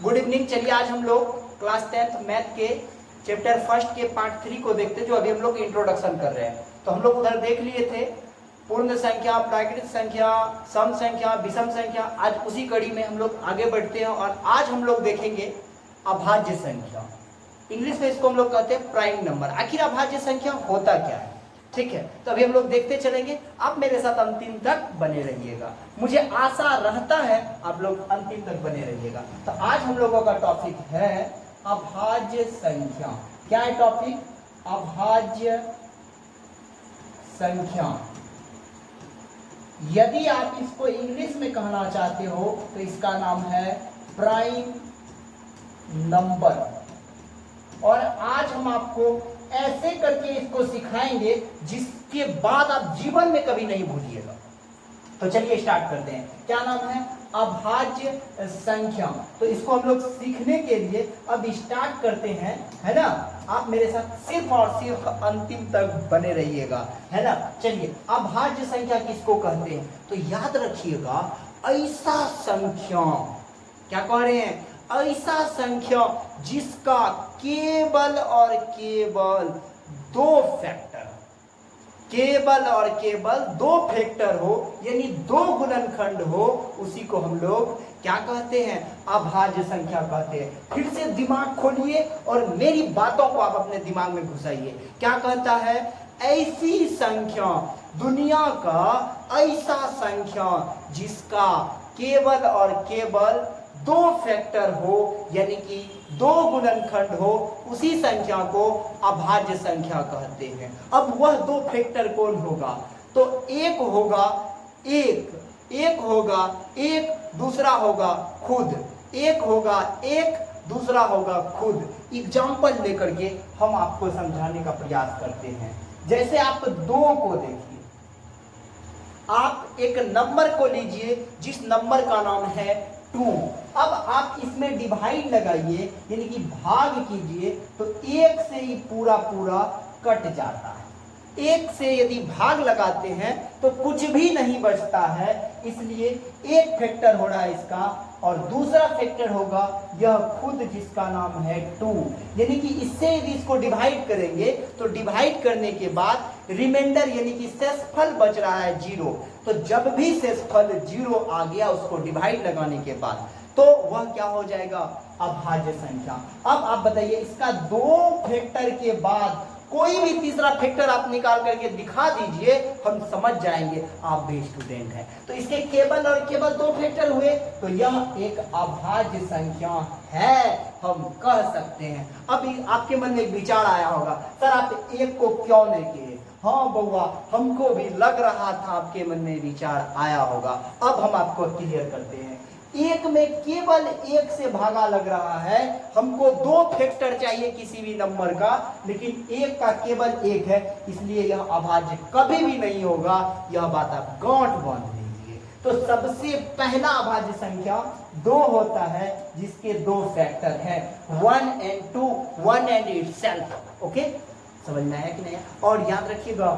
Good evening. चलिए आज हम लोग क्लास 10th मैथ के चैप्टर फर्स्ट के पार्ट 3 को देखते हैं, जो अभी हम लोग इंट्रोडक्शन कर रहे हैं। तो हम लोग उधर देख लिए थे पूर्ण संख्या, प्राकृत संख्या, सम संख्या, विषम संख्या। आज उसी कड़ी में हम लोग आगे बढ़ते हैं और आज हम लोग देखेंगे अभाज्य संख्या। इंग्लिश में इसको हम लोग कहते हैं प्राइम नंबर। आखिर अभाज्य संख्या होता क्या है, ठीक है। तो अभी हम लोग देखते चलेंगे, आप मेरे साथ अंतिम तक बने रहिएगा। मुझे आशा रहता है आप लोग अंतिम तक बने रहिएगा। तो आज हम लोगों का टॉपिक है अभाज्य संख्या। क्या है टॉपिक? अभाज्य संख्या। यदि आप इसको इंग्लिश में कहना चाहते हो तो इसका नाम है प्राइम नंबर। और आज हम आपको ऐसे करके इसको सिखाएंगे जिसके बाद आप जीवन में कभी नहीं भूलिएगा। तो चलिए स्टार्ट करते हैं। क्या नाम है? अभाज्य संख्या। तो इसको हम लोग सीखने के लिए अब स्टार्ट करते हैं, है ना। आप मेरे साथ सिर्फ और सिर्फ अंतिम तक बने रहिएगा, है ना। चलिए, अभाज्य संख्या किसको कहते हैं? तो याद रखिएगा, ऐसा संख्या, क्या कह रहे हैं? ऐसा संख्या जिसका केवल और केवल दो फैक्टर, केवल और केवल दो फैक्टर हो, यानी दो गुणनखंड हो, उसी को हम लोग क्या कहते हैं? अभाज्य संख्या कहते हैं। फिर से दिमाग खोलिए और मेरी बातों को आप अपने दिमाग में घुसाइए। क्या कहता है? ऐसी संख्या, दुनिया का ऐसा संख्या जिसका केवल और केवल दो फैक्टर हो, यानी कि दो गुणनखंड हो, उसी संख्या को अभाज्य संख्या कहते हैं। अब वह दो फैक्टर कौन होगा? तो एक होगा एक होगा एक, दूसरा होगा खुद। एक होगा एक, दूसरा होगा खुद। एग्जाम्पल लेकर के हम आपको समझाने का प्रयास करते हैं। जैसे आप दो को देखिए, आप एक नंबर को लीजिए जिस नंबर का नाम है 2। अब आप इसमें डिवाइड लगाइए, यानी कि भाग कीजिए, तो एक से ही पूरा पूरा कट जाता है। एक से यदि भाग लगाते हैं तो कुछ भी नहीं बचता है, इसलिए एक फैक्टर हो रहा है इसका, और दूसरा फैक्टर होगा यह खुद जिसका नाम है 2। यानी कि इससे यदि इसको डिवाइड करेंगे तो डिवाइड करने के बाद रिमाइंडर यानी कि शेषफल बच रहा है 0। तो जब भी शेषफल 0 आ गया उसको डिवाइड लगाने के बाद, तो वह क्या हो जाएगा? अभाज्य संख्या। अब आप बताइए, इसका दो फैक्टर के बाद कोई भी तीसरा फैक्टर आप निकाल करके दिखा दीजिए, हम समझ जाएंगे आप भी स्टूडेंट हैं। तो इसके केवल और केवल दो फैक्टर हुए, तो यह एक अभाज्य संख्या है, हम कह सकते हैं। अब आपके मन में एक विचार आया होगा, सर आप एक को क्यों नहीं किए? हाँ बउआ, हमको भी लग रहा था आपके मन में विचार आया होगा। अब हम आपको क्लियर करते हैं। एक में केवल एक से भागा लग रहा है, हमको दो फैक्टर चाहिए किसी भी नंबर का, लेकिन एक का केवल एक है, इसलिए यह अभाज्य कभी भी नहीं होगा। यह बात आप गांठ बांध लीजिए। तो सबसे पहला अभाज्य संख्या दो होता है जिसके दो फैक्टर हैं, 1 and 2, 1 and itself। ओके, समझ में आया कि नहीं? और याद रखिएगा,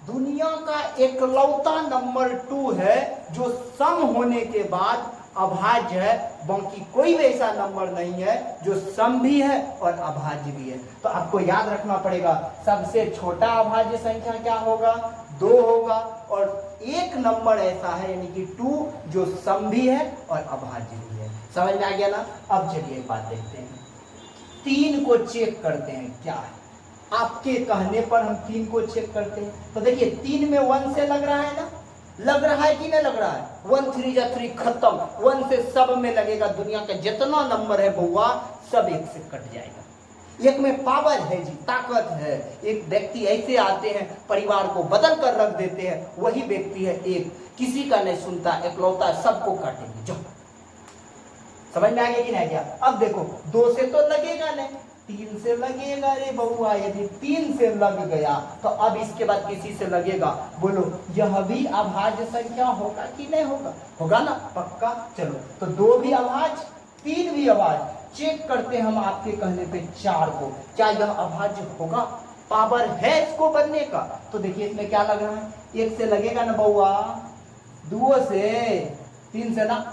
दुनिया का एकलौता नंबर 2 है जो सम होने के बाद अभाज्य है। बाकी कोई भी ऐसा नंबर नहीं है जो सम भी है और अभाज्य भी है। तो आपको याद रखना पड़ेगा, सबसे छोटा अभाज्य संख्या क्या होगा? 2 होगा। और एक नंबर ऐसा है यानी कि 2 जो सम भी है और अभाज्य भी है। समझ में आ गया ना? अब चलिए एक बात देखते हैं, 3 को चेक करते हैं क्या है। आपके कहने पर हम 3 को चेक करते हैं। तो देखिए, 3 में 1 से लग रहा है ना, लग रहा है कि नहीं लग रहा है? 1 3 जा 3 खत्म। 1 से सब में लगेगा, दुनिया का जितना नंबर है बउआ सब एक से कट जाएगा। एक में पावर है जी, ताकत है। एक व्यक्ति ऐसे आते हैं परिवार को बदल कर रख देते हैं, वही व्यक्ति है एक, किसी का नहीं सुनता, एकलौता, सबको काटेंगे। जो समझ में आ गया कि नहीं गया? अब देखो, 2 से तो लगेगा नहीं, 3 से लगेगा रे बउआ। यदि 3 से लग गया तो अब इसके बाद किसी से लगेगा? बोलो, यह भी अभाज्य संख्या होगा कि नहीं होगा? होगा ना, पक्का। चलो, तो 2 भी अभाज्य, 3 भी अभाज्य। चेक करते हैं हम आपके कहने पे 4 को, क्या यह अभाज्य होगा? पावर है इसको बनने का? तो देखिए इसमें क्या लग रहा है, 1 से लगेगा ना बउआ, 2 से, 3 से ना,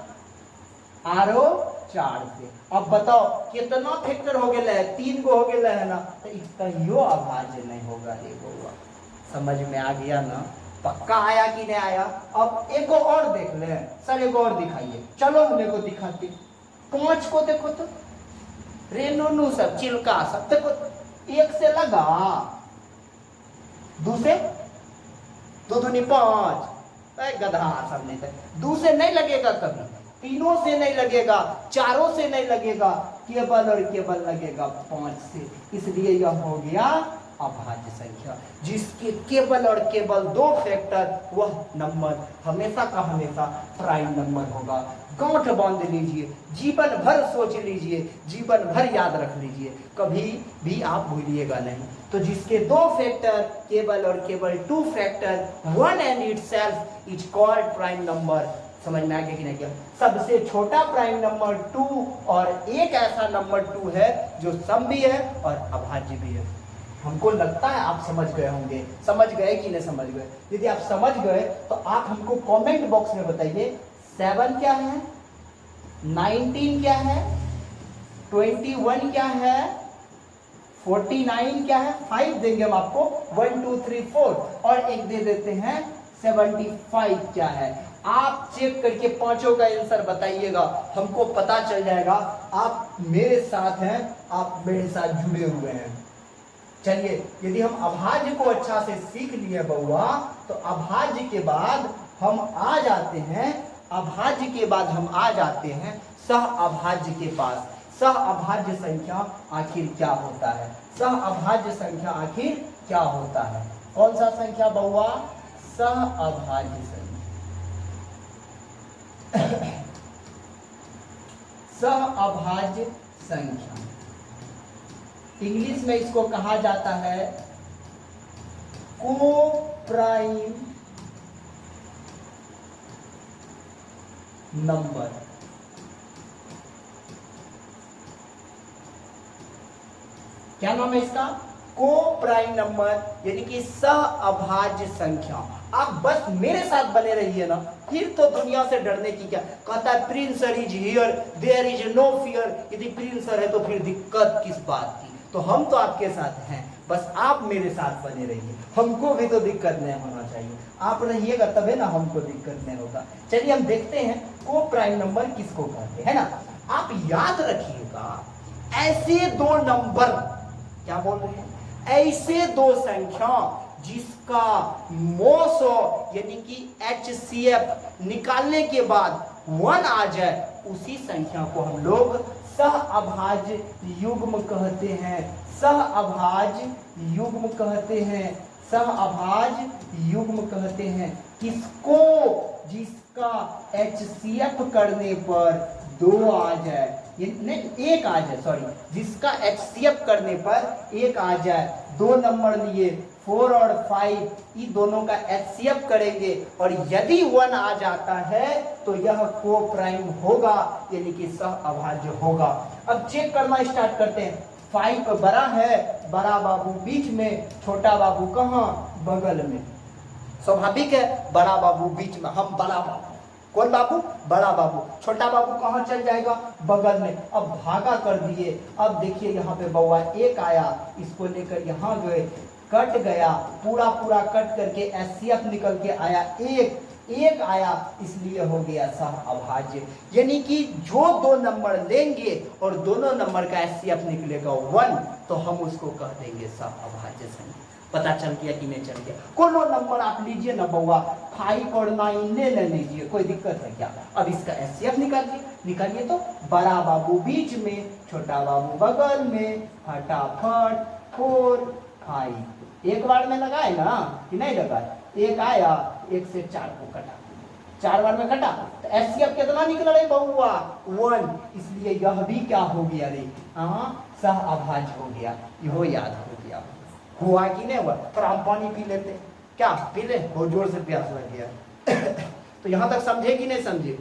आरो 4 से। अब बताओ कितना फैक्टर हो गया है, 3 गो हो गया है ना, तो इसका यो अभाज्य नहीं होगा रे बउआ। समझ में आ गया ना? पक्का आया कि नहीं आया? अब एक और देख ले सर, एक और दिखाइए। चलो हम को दिखाते। 5 को देखो तो, रेनू सब चिल्का सब देखो, 1 से लगा, 2 से 2 दूनी 5, गधा सब नहीं थे। 2 से नहीं लगेगा कभी, 3 से नहीं लगेगा, 4 से नहीं लगेगा, केवल और केवल लगेगा 5 से। इसलिए यह हो गया अभाज्य संख्या, जिसके केवल और केवल 2 फैक्टर, वह नंबर हमेशा का हमेशा प्राइम नंबर होगा। गांठ बांध लीजिए, जीवन भर सोच लीजिए, जीवन भर याद रख लीजिए, कभी भी आप भूलिएगा नहीं। तो जिसके 2 फैक्टर, केवल और केवल 2 factor, 1 and itself is called prime number. समझ में आ गया कि नहीं? क्या सबसे छोटा प्राइम नंबर 2, और एक ऐसा नंबर 2 है जो सम भी है और अभाज्य भी है। हमको लगता है आप समझ गए होंगे। समझ गए कि नहीं समझ गए? यदि आप समझ गए तो आप हमको कमेंट बॉक्स में बताइए 7 क्या है, 19 क्या है, 21 क्या है, 49 क्या है। 5 देंगे हम आपको, 1 2 3 4, और एक दे देते हैं 75 क्या है। आप चेक करके पांचों का आंसर बताइएगा, हमको पता चल जाएगा आप मेरे साथ हैं, आप मेरे साथ जुड़े हुए हैं। चलिए, यदि हम अभाज्य को अच्छा से सीख लिए बउआ, तो अभाज्य के बाद हम आ जाते हैं, अभाज्य के बाद हम आ जाते हैं सह अभाज्य के पास। सह अभाज्य संख्या आखिर क्या होता है? सह अभाज्य संख्या आखिर क्या होता है? कौन सा संख्या बउआ? सह अभाज्य संख्या। सह अभाज्य संख्या, इंग्लिश में इसको कहा जाता है को प्राइम नंबर। क्या नाम है इसका? को प्राइम नंबर, यानी कि सह अभाज्य संख्या। आप बस मेरे साथ बने रहिए ना, फिर तो दुनिया से डरने की क्या। कहता है Prince is here, there is no fear. यदि प्रिंस है तो फिर दिक्कत किस बात की? तो हम तो आपके साथ हैं, बस आप मेरे साथ बने रहिए। हमको भी तो दिक्कत नहीं होना चाहिए, आप रहिएगा तभी ना हमको दिक्कत नहीं होगा। चलिए हम देखते हैं को प्राइम नंबर किसको कहते हैं ना। आप याद रखिएगा, ऐसे 2 नंबर, क्या बोल रहे हैं, ऐसे 2 संख्या जिसका मोसो यानी कि HCF निकालने के बाद 1 आ जाए, उसी संख्या को हम लोग सह अभाज्य युग्म कहते हैं। सह अभाज्य युग्म कहते हैं, सह अभाज्य युग्म कहते हैं। किसको? जिसका HCF करने पर 2 आ जाए, नहीं 1 आ जाए, सॉरी, जिसका HCF करने पर 1 आ जाए। 2 नंबर लिए 4 और 5, ये दोनों का HCF करेंगे और यदि 1 आ जाता है तो यह को प्राइम होगा, यानी कि सह अभाज्य होगा। अब चेक करना स्टार्ट करते हैं। 5 बड़ा है, बड़ा बाबू बीच में, छोटा बाबू कहाँ? बगल में। स्वाभाविक है, बड़ा बाबू बीच में, हम बड़ा बाबू। कौन बाबू? बड़ा बाबू। छोटा बाबू कहाँ चल जाएगा? बगल में। अब भागा कर दिए। अब देखिए यहाँ पे बउआ 1 आया, इसको लेकर यहाँ गए, कट गया, पूरा पूरा कट करके HCF निकल के आया 1 आया, इसलिए हो गया सह अभाज्य। यानी कि जो 2 नंबर लेंगे और दोनों नंबर का HCF निकलेगा 1, तो हम उसको कह देंगे सह अभाज्य संख्या। पता चल गया कि नहीं चल गया? कोनो नंबर आप लीजिए ना बउआ, 5 और 9 ले लीजिए, कोई दिक्कत है क्या? अब इसका HCF निकालिए तो बड़ा बाबू बीच में, छोटा बाबू बगल में, फटाफट 4 5 एक बार में लगाए ना कि नहीं लगाए? 1 आया, 1 से 4 को कटा, 4 बार में कटा, तो HCF कितना निकला रे बउआ? 1। इसलिए यह भी क्या हो गया रे? सह अभाज्य हो गया। यहो याद हो गया। हुआ कि नहीं हुआ? थोड़ा हम पानी पी लेते, क्या पी ले? बहुत जोर से प्यास लग गया। तो यहां तक समझे कि नहीं समझे?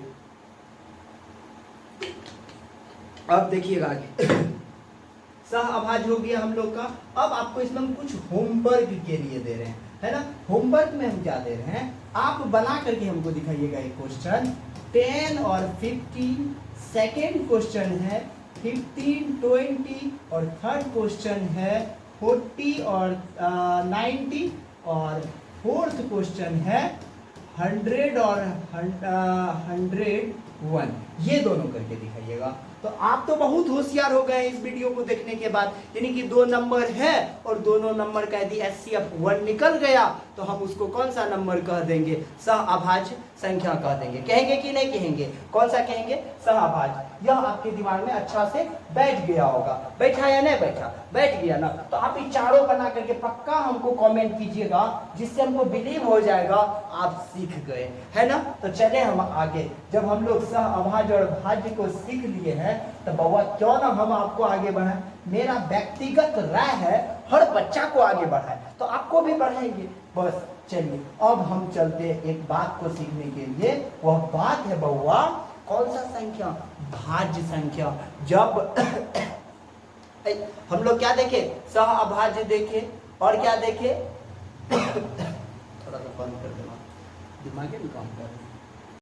अब देखिएगा आगे। सह अभाज्य हो गया हम लोग का। अब आपको इसमें हम कुछ होमवर्क के लिए दे रहे हैं। है ना। होमवर्क में हम क्या दे रहे हैं, आप बना करके हमको दिखाइएगा एक क्वेश्चन 10 और 15, सेकेंड क्वेश्चन है 15, 20 और थर्ड क्वेश्चन है 40 और 90 और फोर्थ क्वेश्चन है 100 और 101। ये दोनों करके दिखाइएगा। तो आप तो बहुत होशियार हो गए इस वीडियो को देखने के बाद, यानी कि 2 नंबर है और दोनों नंबर का यदि HCF 1 निकल गया तो हम उसको कौन सा नंबर कह देंगे, सहअभाज्य संख्या कह देंगे। कहेंगे कि नहीं कहेंगे, कौन सा कहेंगे, सहअभाज्य। यह आपके दिमाग में अच्छा से बैठ गया होगा, बैठा या नहीं बैठा, बैठ गया ना। तो आप ये चारों बना करके पक्का हमको कमेंट कीजिएगा, जिससे हमको बिलीव हो जाएगा आप सीख गए, है ना। तो चले हम आगे। जब हम लोग सहअभाज्य और भाज्य को सीख लिए हैं तो बउआ क्यों ना हम आपको आगे बढ़ाएं। मेरा व्यक्तिगत राय है हर बच्चा को आगे बढ़ाए, तो आपको भी बढ़ाएंगे। बस चलिए अब हम चलते एक बात को सीखने के लिए। वह बात है बउआ कौन सा संख्या, भाज्य संख्या। जब हम लोग क्या देखे, सहअभाज्य देखे और क्या देखे थोड़ा सा बंद कर देना, दिमाग में काम कर